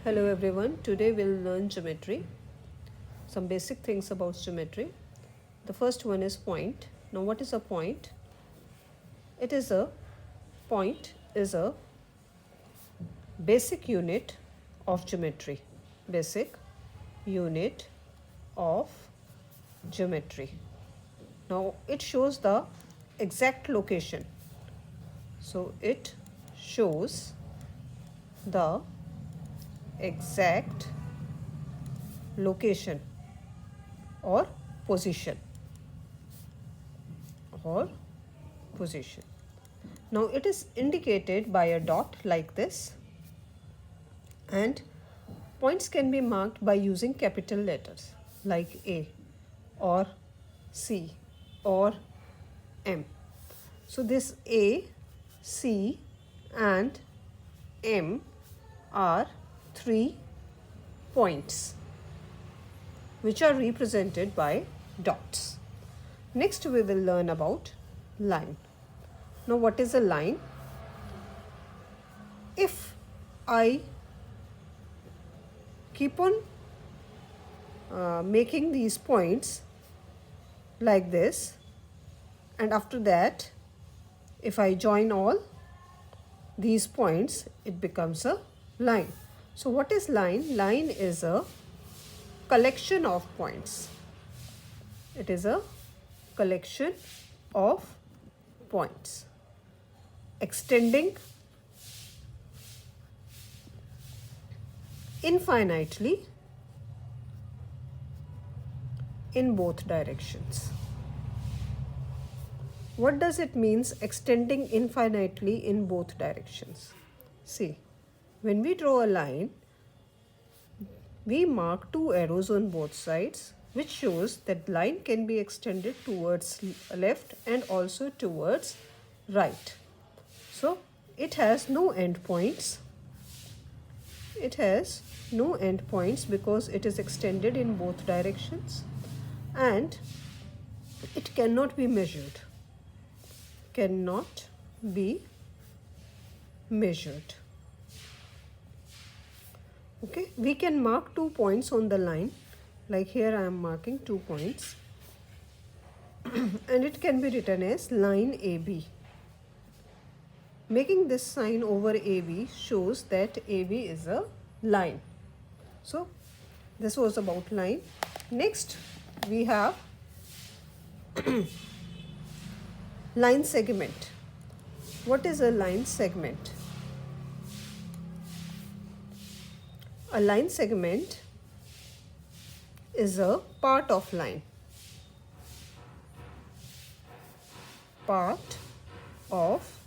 Hello everyone, today we'll learn geometry, some basic things about geometry. The first one is point. Now what is a point? Point is a basic unit of geometry. Basic unit of geometry. Now it shows the exact location. So it shows the exact location or position Now it is indicated by a dot like this, and points can be marked by using capital letters like A or C or M. So this A, C and M are 3 points which are represented by dots. Next we will learn about line. Now what is a line? If I keep on making these points like this, and after that if I join all these points, it becomes a line. So what is line? Line is a collection of points. It is a collection of points extending infinitely in both directions. What does it mean, extending infinitely in both directions? See, when we draw a line, we mark 2 arrows on both sides, which shows that line can be extended towards left and also towards right. So it has no endpoints. It has no endpoints because it is extended in both directions, and it cannot be measured. Cannot be measured. Okay, we can mark 2 points on the line, like here I am marking 2 points and it can be written as line AB. Making this sign over AB shows that AB is a line. So this was about line. Next we have line segment. What is a line segment? A line segment is a part of line. Part of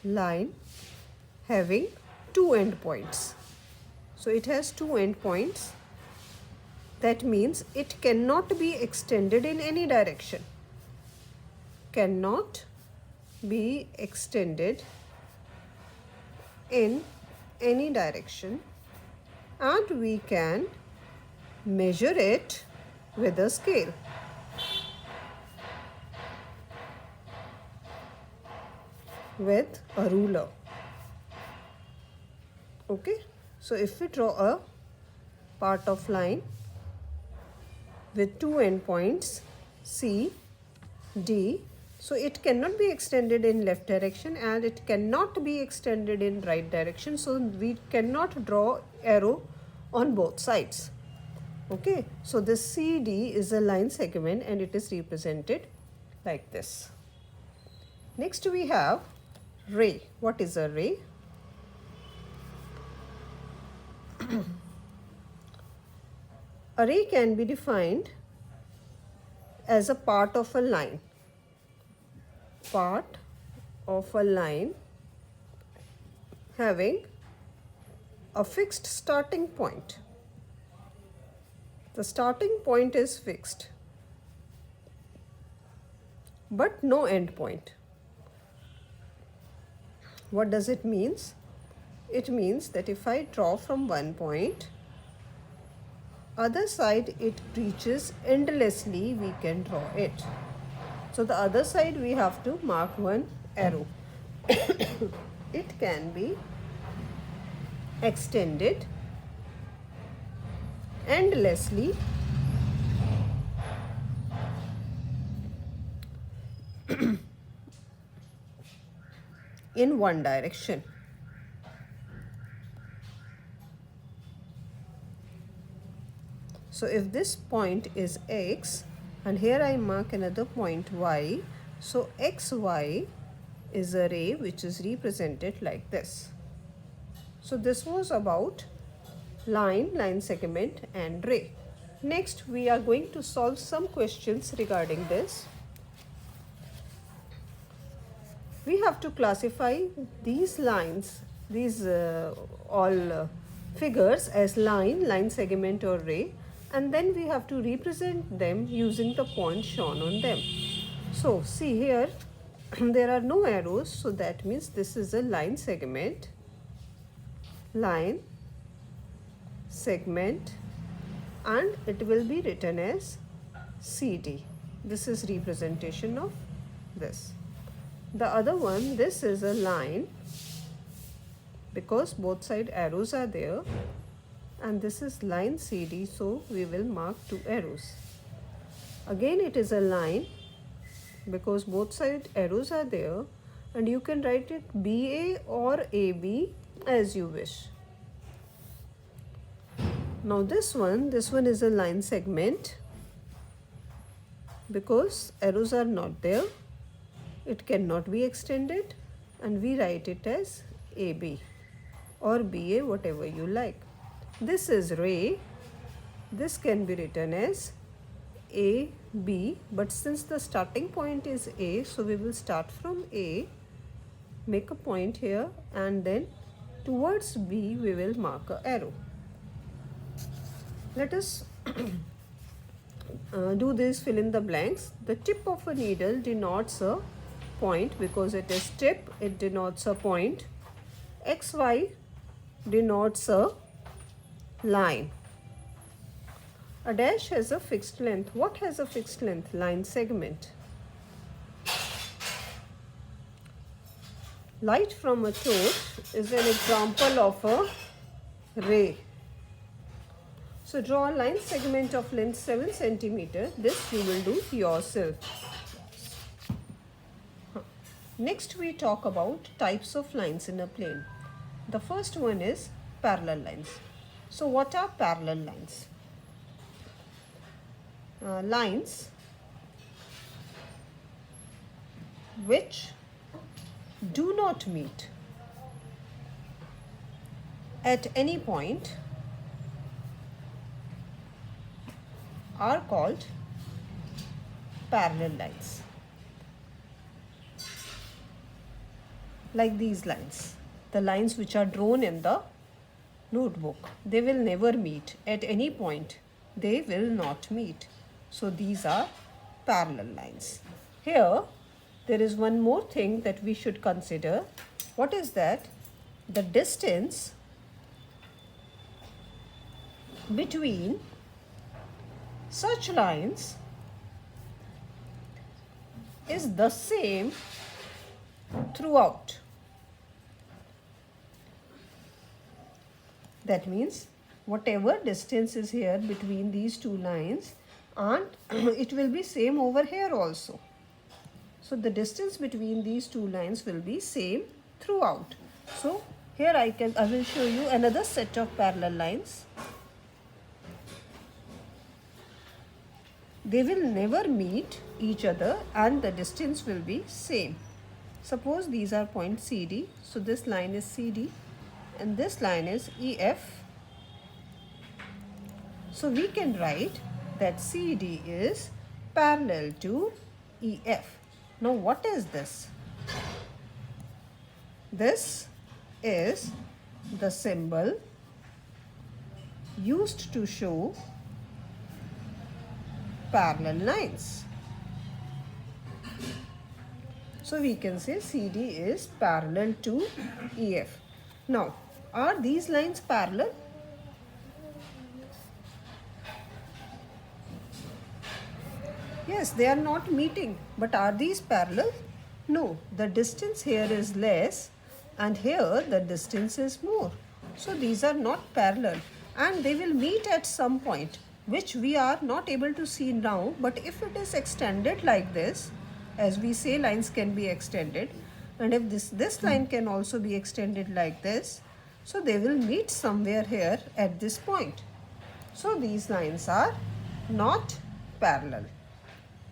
line having 2 endpoints. So it has 2 endpoints. That means it cannot be extended in any direction. Cannot be extended in any direction, and we can measure it with a scale. With a ruler. Okay, so if we draw a part of line with 2 endpoints C, D, so it cannot be extended in left direction and it cannot be extended in right direction, so we cannot draw arrow on both sides. Okay, so this CD is a line segment and it is represented like this. Next we have ray. What is a ray? A ray can be defined as a part of a line. Part of a line having a fixed starting point. The starting point is fixed, but no end point. What does it mean? It means that if I draw from one point, other side it reaches endlessly, we can draw it. So the other side we have to mark one arrow. It can be extended endlessly in one direction. So if this point is x and here I mark another point y, so xy is a ray which is represented like this. So this was about line, line segment and ray. Next we are going to solve some questions regarding this. We have to classify these lines, these all figures as line, line segment or ray, and then we have to represent them using the points shown on them. So see here there are no arrows, so that means this is a line segment, line segment, and it will be written as CD. This is representation of this. The other one, this is a line because both side arrows are there, and this is line CD, so we will mark 2 arrows. Again it is a line because both side arrows are there, and you can write it BA or AB as you wish. Now this one is a line segment because arrows are not there, it cannot be extended, and we write it as AB or BA, whatever you like. This is ray, this can be written as AB, but since the starting point is A, so we will start from A, make a point here, and then towards B we will mark a arrow. Let us do this, fill in the blanks. The tip of a needle denotes a point because it is tip, it denotes a point. XY denotes a line. A dash has a fixed length. What has a fixed length? Line segment. Light from a torch is an example of a ray. So draw a line segment of length 7 cm. This you will do yourself. Next we talk about types of lines in a plane. The first one is parallel lines. So what are parallel lines? Lines which do not meet at any point are called parallel lines. Like these lines, the lines which are drawn in the notebook, they will never meet at any point, they will not meet. So these are parallel lines. Here there is one more thing that we should consider. What is that? The distance between such lines is the same throughout. That means whatever distance is here between these two lines, and it will be same over here also. So the distance between these two lines will be same throughout. So here I will show you another set of parallel lines. They will never meet each other and the distance will be same. Suppose these are points CD. So this line is CD and this line is EF. So we can write that CD is parallel to EF. Now what is this? This is the symbol used to show parallel lines. So we can say CD is parallel to EF. Now, are these lines parallel? Yes, they are not meeting, but are these parallel? No, the distance here is less and here the distance is more. So these are not parallel. and they will meet at some point which we are not able to see now, but if it is extended like this, as we say lines can be extended, and if this line can also be extended like this, so they will meet somewhere here at this point. So these lines are not parallel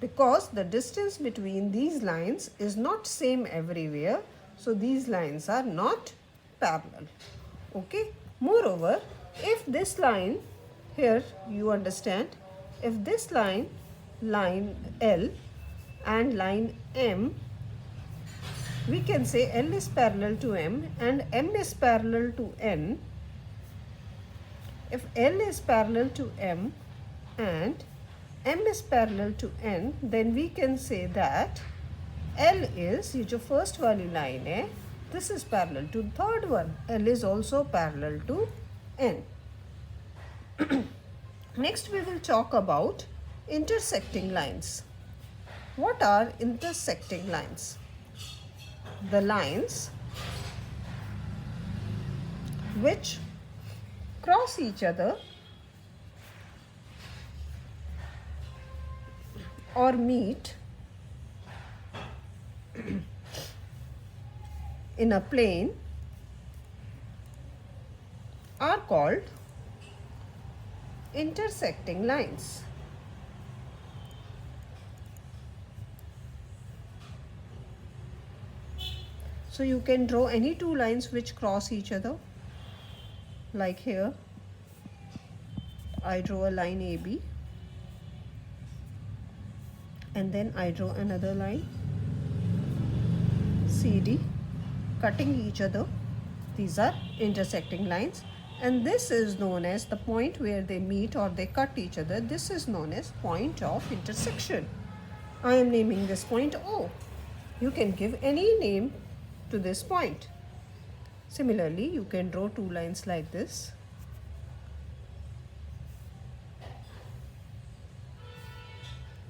because the distance between these lines is not same everywhere. So these lines are not parallel. Okay. Moreover, if this line here, you understand, if this line L and line M, we can say L is parallel to M and M is parallel to N. If L is parallel to M and M is parallel to N, then we can say that L is, ये जो first वाली line है, this is parallel to the third one. L is also parallel to N. Next we will talk about intersecting lines. What are intersecting lines? The lines which cross each other or meet in a plane are called intersecting lines. So you can draw any two lines which cross each other. Like here, I draw a line AB and then I draw another line CD cutting each other. These are intersecting lines, and this is known as the point where they meet or they cut each other. This is known as point of intersection. I am naming this point O. You can give any name to this point. Similarly, you can draw two lines like this.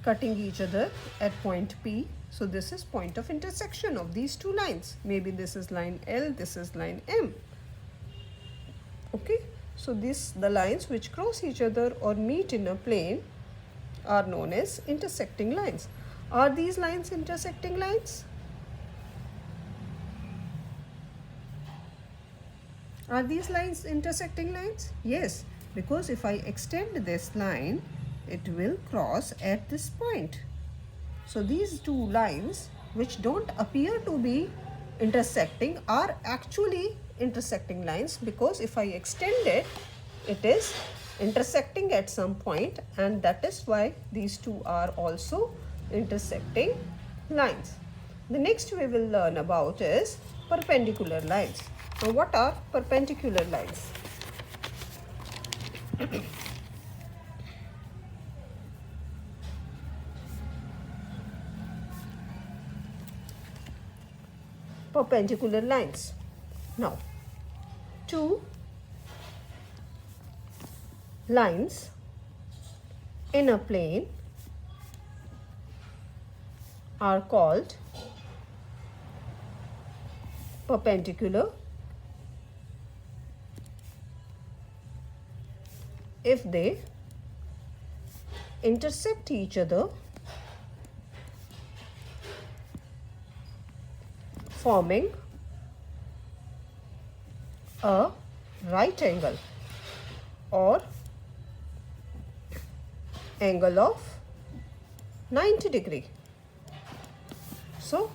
Cutting each other at point P. So this is point of intersection of these two lines. Maybe this is line L, this is line M. Okay. So the lines which cross each other or meet in a plane are known as intersecting lines. Are these lines intersecting lines? Are these lines intersecting lines? Yes, because if I extend this line, it will cross at this point. So these two lines which don't appear to be intersecting are actually intersecting lines, because if I extend it, it is intersecting at some point, and that is why these two are also intersecting lines. The next we will learn about is perpendicular lines. Now what are perpendicular lines? Perpendicular lines. Now, two lines in a plane are called perpendicular if they intersect each other, forming a right angle or angle of 90 degree. So,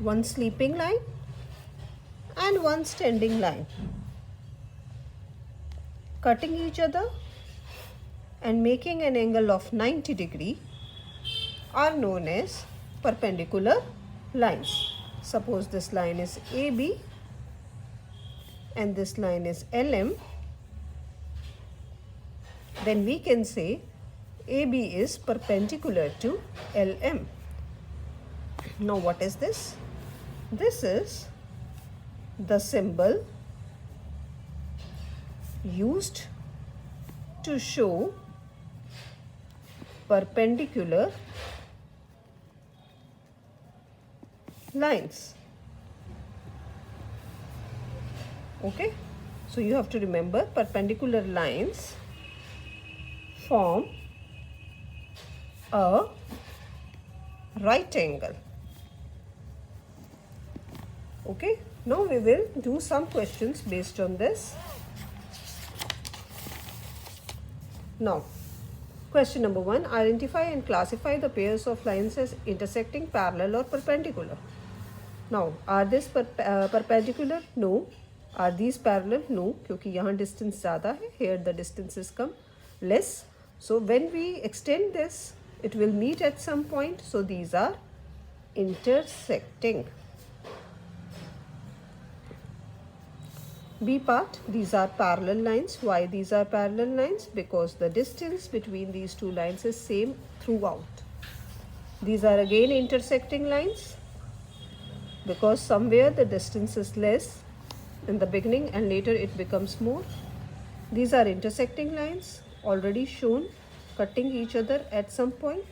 one sleeping line and one standing line cutting each other and making an angle of 90 degree are known as perpendicular lines. Suppose this line is AB and this line is LM, then we can say AB is perpendicular to LM. Now what is this? This is the symbol used to show perpendicular lines. Okay, So you have to remember, perpendicular lines form a right angle. Okay, now we will do some questions based on this. Now, question number 1, identify and classify the pairs of lines as intersecting, parallel or perpendicular. Now, are this perpendicular? No. Are these parallel? No, क्योंकि यहाँ distance ज़्यादा है. Here the distance is less. So when we extend this, it will meet at some point. So these are intersecting. B part, these are parallel lines. Why these are parallel lines? Because the distance between these two lines is same throughout. These are again intersecting lines, because somewhere the distance is less in the beginning and later it becomes more. These are intersecting lines, already shown, cutting each other at some point.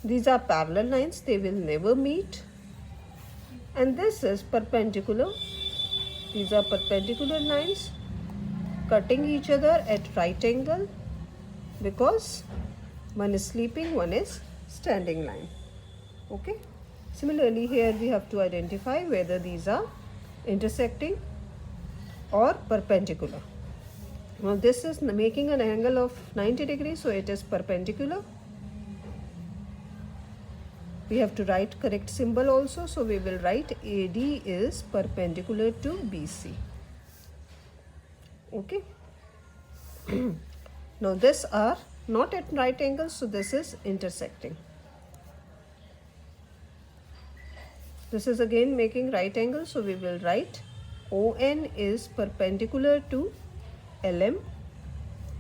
These are parallel lines, they will never meet. And this is perpendicular. These are perpendicular lines cutting each other at right angle, because one is sleeping, one is standing line. Okay. Similarly, here we have to identify whether these are intersecting or perpendicular. Now this is making an angle of 90 degrees, so it is perpendicular. We have to write correct symbol also, so we will write AD is perpendicular to BC. Okay. Now these are not at right angles, so this is intersecting. This is again making right angle, so we will write ON is perpendicular to LM.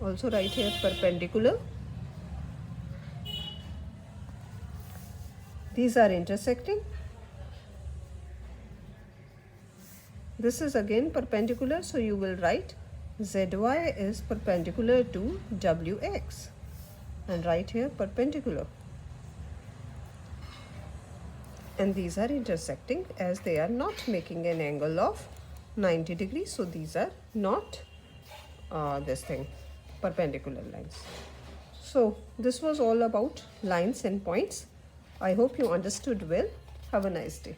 Also write here perpendicular. These are intersecting. This is again perpendicular, so you will write ZY is perpendicular to WX and write here perpendicular. And these are intersecting, as they are not making an angle of 90 degrees, so these are not perpendicular lines. So this was all about lines and points. I hope you understood well. Have a nice day.